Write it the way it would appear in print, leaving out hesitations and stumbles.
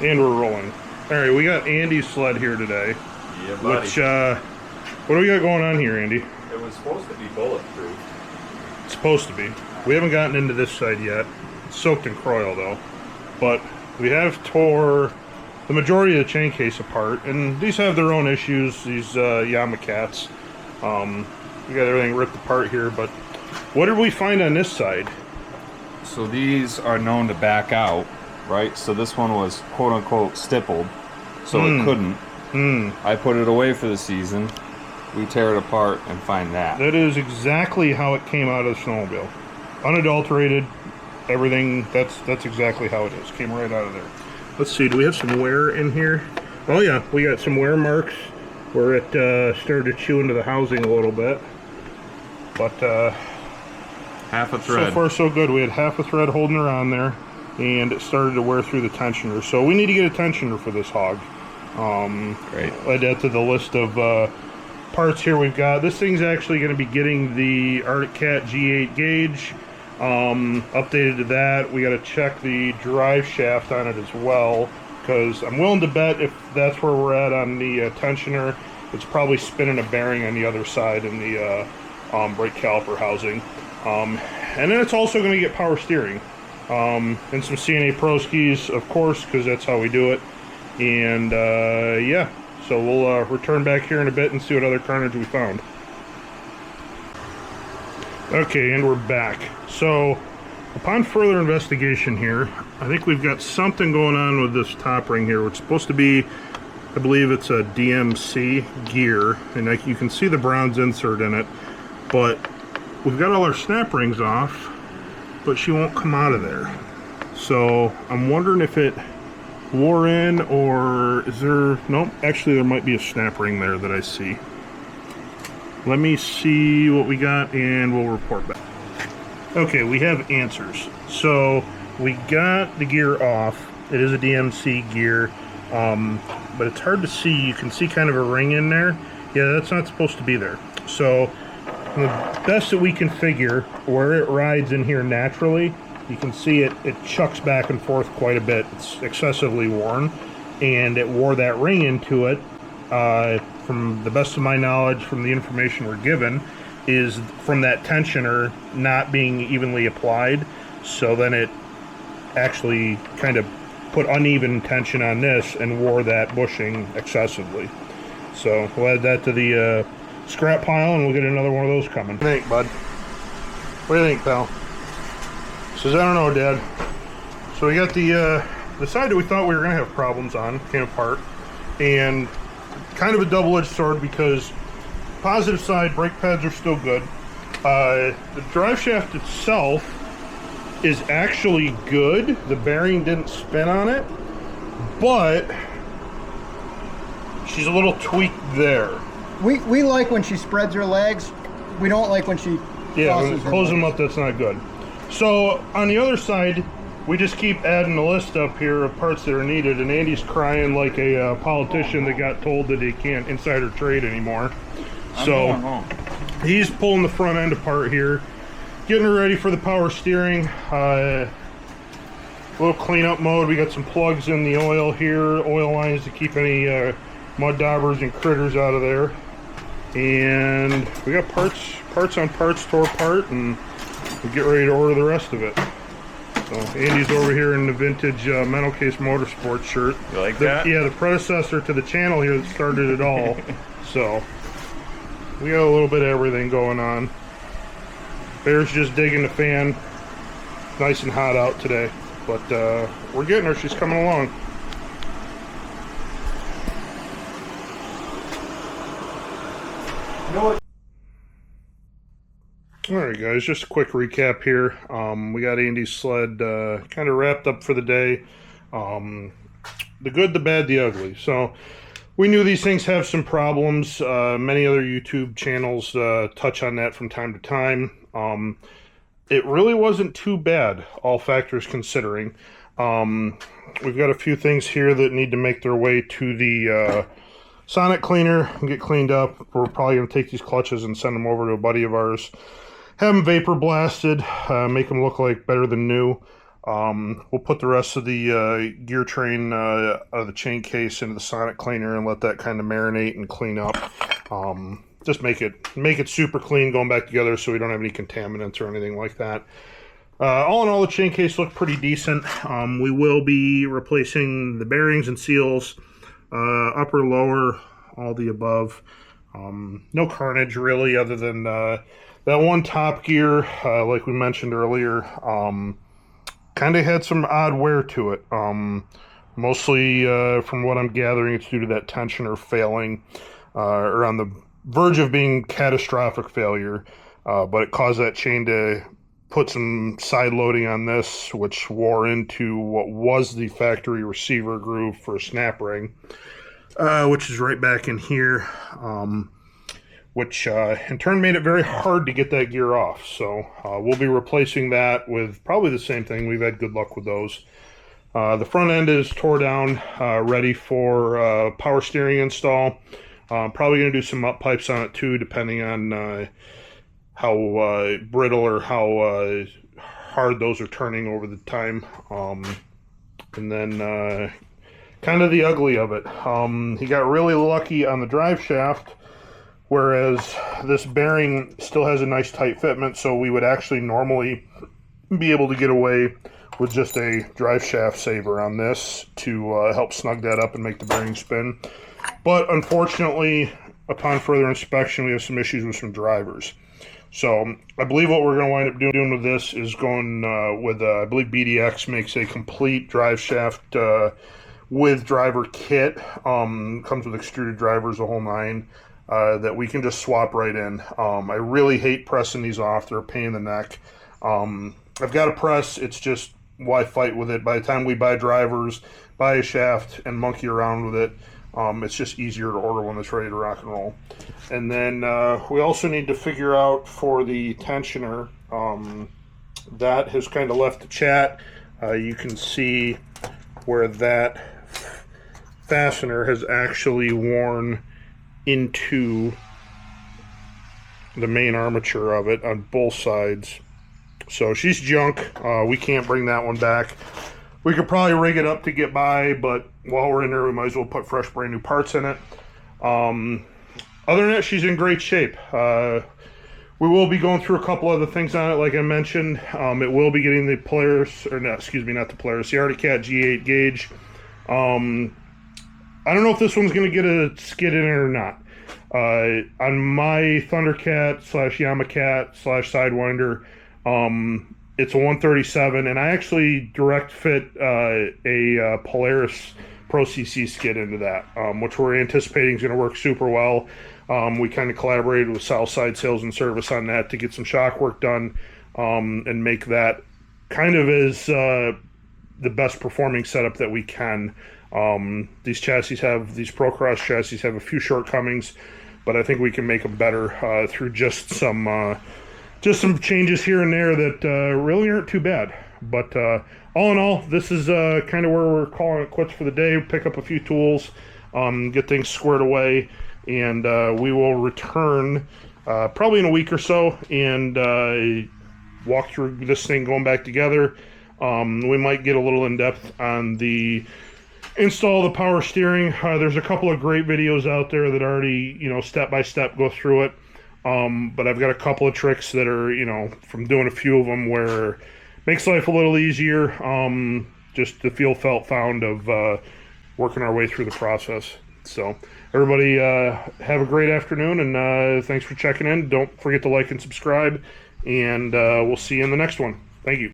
And we're rolling. All right, we got Andy's sled here today. Yeah, buddy. Which, what do we got going on here, Andy? It was supposed to be bulletproof. It's supposed to be. We haven't gotten into this side yet. It's soaked in Croyle, though. But we have tore the majority of the chain case apart, and these have their own issues, these Yamaha cats. We got everything ripped apart here, but what did we find on this side? So these are known to back out, right? So this one was quote-unquote stippled, so it couldn't. I put it away for the season. We tear it apart and find that. That is exactly how it came out of the snowmobile. Unadulterated, everything, that's exactly how it is. Came right out of there. Let's see, do we have some wear in here? Oh yeah, we got some wear marks where it started to chew into the housing a little bit. But half a thread. So far so good. We had half a thread holding her on there, and it started to wear through the tensioner. So we need to get a tensioner for this hog. Great. Add that to the list of parts here we've got. This thing's actually going to be getting the Arctic Cat G8 gauge. Updated to that. We got to check the drive shaft on it as well, because I'm willing to bet if that's where we're at on the tensioner, it's probably spinning a bearing on the other side in the brake caliper housing. And then it's also going to get power steering and some CNA Pro skis, of course, because that's how we do it. And yeah, so we'll return back here in a bit and see what other carnage we found. Okay, and we're back. So upon further investigation here, I think we've got something going on with this top ring here, which is supposed to be, I believe it's a DMC gear, and you can see the bronze insert in it, but we've got all our snap rings off, but she won't come out of there. So I'm wondering if it wore in, or is there, nope, actually there might be a snap ring there that I see. Let me see what we got and we'll report back. Okay, we have answers. So we got the gear off. It is a DMC gear, but it's hard to see. You can see kind of a ring in there. Yeah, that's not supposed to be there. So the best that we can figure, where it rides in here naturally, you can see it chucks back and forth quite a bit. It's excessively worn, and it wore that ring into it. From the best of my knowledge, from the information we're given, is from that tensioner not being evenly applied. So then it actually kind of put uneven tension on this and wore that bushing excessively. So we'll add that to the scrap pile, and we'll get another one of those coming. What do you think, bud? What do you think, pal? Says, I don't know, Dad. So we got the side that we thought we were going to have problems on came apart, and kind of a double-edged sword, because positive side, brake pads are still good. The drive shaft itself is actually good. The bearing didn't spin on it, but she's a little tweaked there. We like when she spreads her legs. We don't like when she when you close them up, that's not good. So on the other side, we just keep adding the list up here of parts that are needed, and Andy's crying like a politician that got told that he can't insider trade anymore. So he's pulling the front end apart here, getting her ready for the power steering. Little cleanup mode. We got some plugs in the oil here, oil lines to keep any mud daubers and critters out of there. And we got parts on parts tore apart, and we get ready to order the rest of it. So Andy's over here in the vintage Metal Case Motorsports shirt. You like that? Yeah, the predecessor to the channel here that started it all. So we got a little bit of everything going on. Bear's just digging the fan. Nice and hot out today, but we're getting her. She's coming along. You know what? Alright guys, just a quick recap here. We got Andy's sled kind of wrapped up for the day. The good, the bad, the ugly. So we knew these things have some problems. Many other YouTube channels touch on that from time to time. It really wasn't too bad, all factors considering. We've got a few things here that need to make their way to the sonic cleaner and get cleaned up. We're probably going to take these clutches and send them over to a buddy of ours. Have them vapor blasted, make them look like better than new. We'll put the rest of the gear train out of the chain case into the sonic cleaner and let that kind of marinate and clean up. Just make it super clean going back together so we don't have any contaminants or anything like that. All in all, the chain case looked pretty decent. We will be replacing the bearings and seals, upper, lower, all the above. No carnage really, other than that one top gear, like we mentioned earlier, kind of had some odd wear to it. Mostly, from what I'm gathering, it's due to that tensioner failing, or on the verge of being catastrophic failure. But it caused that chain to put some side loading on this, which wore into what was the factory receiver groove for a snap ring, which is right back in here. Which in turn made it very hard to get that gear off. So we'll be replacing that with probably the same thing. We've had good luck with those. The front end is tore down, ready for power steering install. Probably going to do some up pipes on it too, depending on how brittle or how hard those are turning over the time. And then kind of the ugly of it. He got really lucky on the drive shaft, whereas this bearing still has a nice tight fitment, so we would actually normally be able to get away with just a drive shaft saver on this to help snug that up and make the bearing spin. But unfortunately, upon further inspection, we have some issues with some drivers. So I believe what we're going to wind up doing with this is going with, I believe BDX makes a complete drive shaft with driver kit. Comes with extruded drivers, the whole nine. That we can just swap right in. I really hate pressing these off. They're a pain in the neck. I've got a press. It's just why fight with it. By the time we buy drivers, buy a shaft, and monkey around with it, it's just easier to order one that's ready to rock and roll. And then we also need to figure out for the tensioner. That has kind of left the chat. You can see where that fastener has actually worn into the main armature of it on both sides. So she's junk. We can't bring that one back. We could probably rig it up to get by, but while we're in there, we might as well put fresh brand new parts in it. Other than that, she's in great shape. We will be going through a couple other things on it, like I mentioned. It will be getting the Polaris, or not, excuse me, not the Polaris, the Arctic Cat G8 gauge. I don't know if this one's going to get a skid in it or not. On my Thundercat / Yamaha / Sidewinder, it's a 137, and I actually direct fit a Polaris Pro CC skid into that, which we're anticipating is going to work super well. We kind of collaborated with Southside Sales and Service on that to get some shock work done, and make that kind of as the best performing setup that we can. These Procross chassis have a few shortcomings, but I think we can make them better through just some changes here and there that really aren't too bad. But all in all, this is kind of where we're calling it quits for the day. Pick up a few tools, get things squared away, and we will return probably in a week or so and walk through this thing going back together. We might get a little in-depth on the install the power steering. There's a couple of great videos out there that already, step by step go through it. But I've got a couple of tricks that are, from doing a few of them where it makes life a little easier. Just the felt found of working our way through the process. So everybody have a great afternoon, and thanks for checking in. Don't forget to like and subscribe, and we'll see you in the next one. Thank you.